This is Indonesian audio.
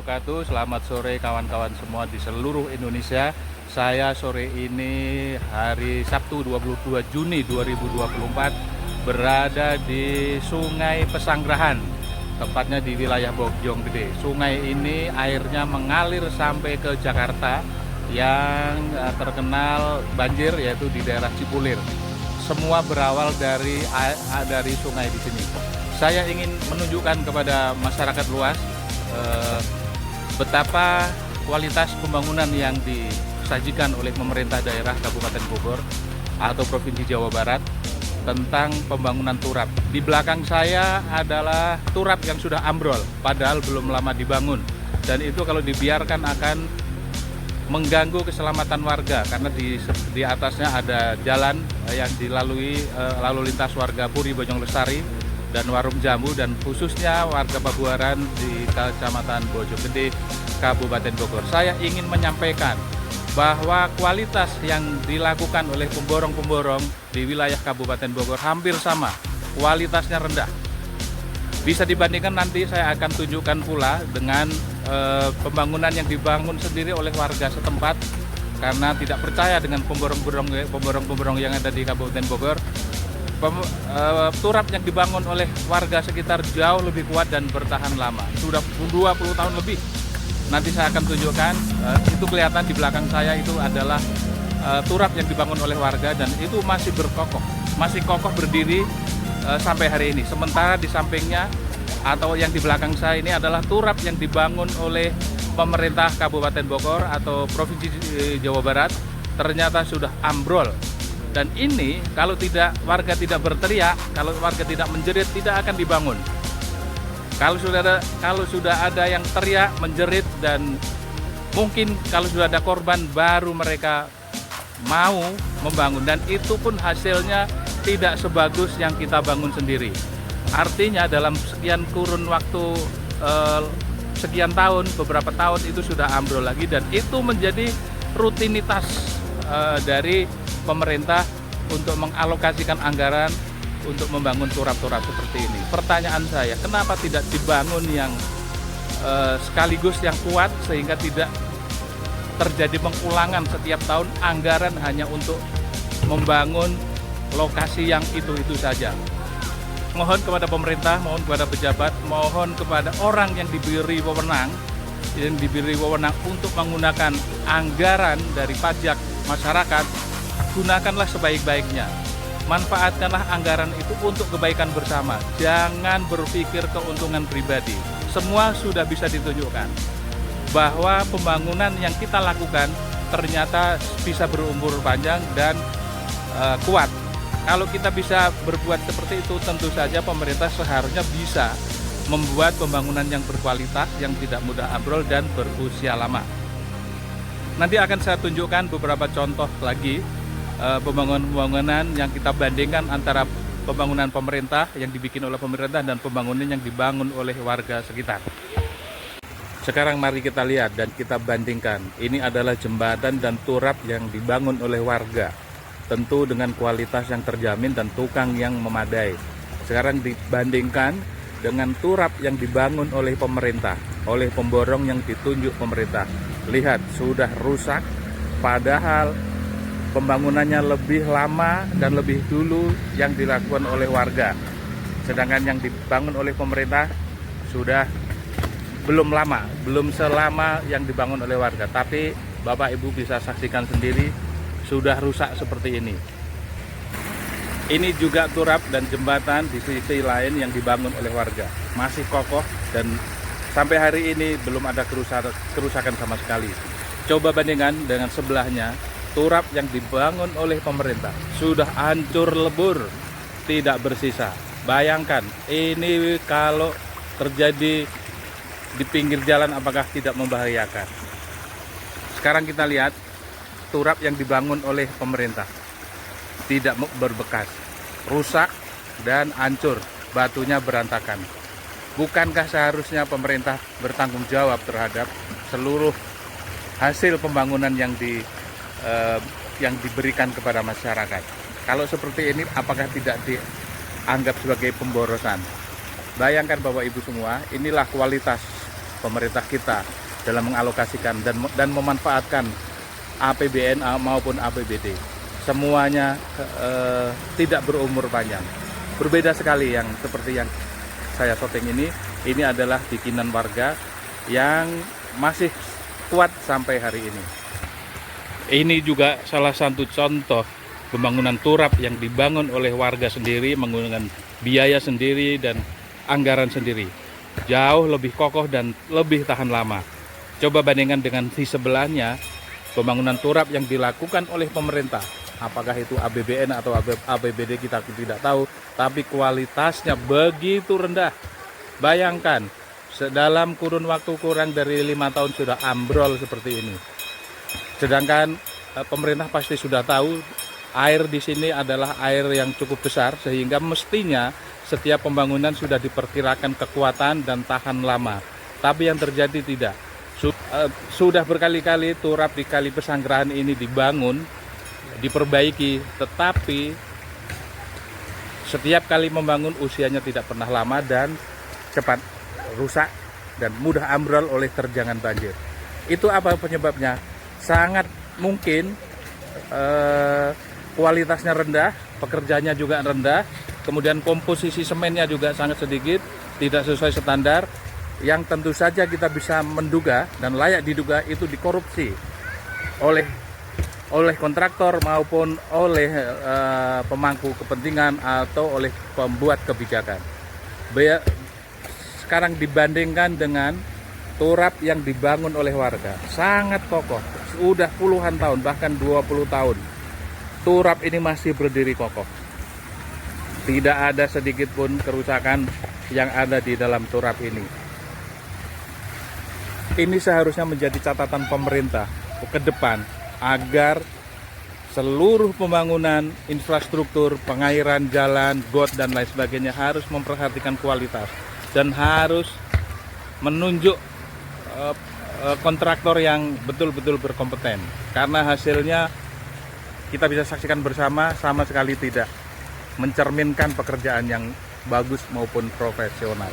wabarakatuh. Selamat sore kawan-kawan semua di seluruh Indonesia. Saya sore ini hari Sabtu 22 Juni 2024 berada di Sungai Pesanggerahan, tepatnya di wilayah Bojonggede. Sungai ini airnya mengalir sampai ke Jakarta yang terkenal banjir, yaitu di daerah Cipulir. Semua berawal dari sungai di sini. Saya ingin menunjukkan kepada masyarakat luas betapa kualitas pembangunan yang disajikan oleh pemerintah daerah Kabupaten Bogor atau Provinsi Jawa Barat tentang pembangunan turap. Di belakang saya adalah turap yang sudah ambrol, padahal belum lama dibangun. Dan itu kalau dibiarkan akan mengganggu keselamatan warga, karena di atasnya ada jalan yang dilalui lalu lintas warga Puri Bojong Lestari dan Warung Jambu, dan khususnya warga Pabuaran di Kecamatan Bojonggede, Kabupaten Bogor. Saya ingin menyampaikan bahwa kualitas yang dilakukan oleh pemborong-pemborong di wilayah Kabupaten Bogor hampir sama, kualitasnya rendah. Bisa dibandingkan, nanti saya akan tunjukkan pula dengan pembangunan yang dibangun sendiri oleh warga setempat, karena tidak percaya dengan pemborong-pemborong yang ada di Kabupaten Bogor. Turap yang dibangun oleh warga sekitar jauh lebih kuat dan bertahan lama, sudah 20 tahun lebih. Nanti saya akan tunjukkan, itu kelihatan di belakang saya itu adalah turap yang dibangun oleh warga, dan itu masih kokoh berdiri sampai hari ini. Sementara di sampingnya atau yang di belakang saya ini adalah turap yang dibangun oleh pemerintah Kabupaten Bogor atau Provinsi Jawa Barat, ternyata sudah ambrol. Dan ini kalau warga tidak berteriak, kalau warga tidak menjerit, tidak akan dibangun. Kalau sudah ada yang teriak, menjerit, dan mungkin kalau sudah ada korban, baru mereka mau membangun. Dan itu pun hasilnya tidak sebagus yang kita bangun sendiri. Artinya dalam sekian kurun waktu, sekian tahun, beberapa tahun itu sudah ambrol lagi, dan itu menjadi rutinitas dari pemerintah untuk mengalokasikan anggaran untuk membangun turap-turap seperti ini. Pertanyaan saya, kenapa tidak dibangun yang sekaligus yang kuat, sehingga tidak terjadi pengulangan setiap tahun anggaran hanya untuk membangun lokasi yang itu-itu saja. Mohon kepada pemerintah, mohon kepada pejabat, mohon kepada orang yang diberi wewenang untuk menggunakan anggaran dari pajak masyarakat, gunakanlah sebaik-baiknya. Manfaatkanlah anggaran itu untuk kebaikan bersama. Jangan berpikir keuntungan pribadi. Semua sudah bisa ditunjukkan bahwa pembangunan yang kita lakukan ternyata bisa berumur panjang dan kuat. Kalau kita bisa berbuat seperti itu, tentu saja pemerintah seharusnya bisa membuat pembangunan yang berkualitas, yang tidak mudah ambrol dan berusia lama. Nanti akan saya tunjukkan beberapa contoh lagi pembangunan yang kita bandingkan antara pembangunan pemerintah yang dibikin oleh pemerintah dan pembangunan yang dibangun oleh warga sekitar. Sekarang mari kita lihat dan kita bandingkan. Ini adalah jembatan dan turap yang dibangun oleh warga, tentu dengan kualitas yang terjamin dan tukang yang memadai. Sekarang dibandingkan dengan turap yang dibangun oleh pemerintah, oleh pemborong yang ditunjuk pemerintah. Lihat, sudah rusak, padahal pembangunannya lebih lama dan lebih dulu yang dilakukan oleh warga. Sedangkan yang dibangun oleh pemerintah sudah belum selama yang dibangun oleh warga. Tapi Bapak Ibu bisa saksikan sendiri, sudah rusak seperti ini. Ini juga turap dan jembatan di sisi lain yang dibangun oleh warga, masih kokoh dan sampai hari ini belum ada kerusakan sama sekali. Coba bandingkan dengan sebelahnya, turap yang dibangun oleh pemerintah sudah hancur lebur, tidak bersisa. Bayangkan, ini kalau terjadi di pinggir jalan apakah tidak membahayakan? Sekarang kita lihat turap yang dibangun oleh pemerintah, tidak berbekas, rusak dan hancur, batunya berantakan. Bukankah seharusnya pemerintah bertanggung jawab terhadap seluruh hasil pembangunan yang diberikan kepada masyarakat? Kalau seperti ini, apakah tidak dianggap sebagai pemborosan? Bayangkan Bapak Ibu semua, inilah kualitas pemerintah kita dalam mengalokasikan dan memanfaatkan APBN maupun APBD. Semuanya tidak berumur panjang. Berbeda sekali yang seperti yang saya syuting ini adalah bikinan warga yang masih kuat sampai hari ini. Ini juga salah satu contoh pembangunan turap yang dibangun oleh warga sendiri menggunakan biaya sendiri dan anggaran sendiri. Jauh lebih kokoh dan lebih tahan lama. Coba bandingkan dengan di sebelahnya, pembangunan turap yang dilakukan oleh pemerintah. Apakah itu APBN atau APBD kita tidak tahu, tapi kualitasnya begitu rendah. Bayangkan, dalam kurun waktu kurang dari 5 tahun sudah ambrol seperti ini. Sedangkan pemerintah pasti sudah tahu air di sini adalah air yang cukup besar, sehingga mestinya setiap pembangunan sudah diperkirakan kekuatan dan tahan lama. Tapi yang terjadi tidak. Sudah berkali-kali turap di Kali Pesanggerahan ini dibangun, diperbaiki, tetapi setiap kali membangun usianya tidak pernah lama dan cepat rusak dan mudah ambrol oleh terjangan banjir. Itu apa penyebabnya? Sangat mungkin kualitasnya rendah, pekerjanya juga rendah, kemudian komposisi semennya juga sangat sedikit, tidak sesuai standar, yang tentu saja kita bisa menduga dan layak diduga itu dikorupsi oleh kontraktor maupun oleh pemangku kepentingan atau oleh pembuat kebijakan. Sekarang dibandingkan dengan turap yang dibangun oleh warga, sangat kokoh, sudah puluhan tahun, bahkan 20 tahun. Turap ini masih berdiri kokoh. Tidak ada sedikit pun kerusakan yang ada di dalam turap ini. Ini seharusnya menjadi catatan pemerintah ke depan agar seluruh pembangunan infrastruktur, pengairan, jalan, got, dan lain sebagainya harus memperhatikan kualitas dan harus menunjuk kontraktor yang betul-betul berkompeten. Karena hasilnya kita bisa saksikan bersama, sama sekali tidak mencerminkan pekerjaan yang bagus maupun profesional.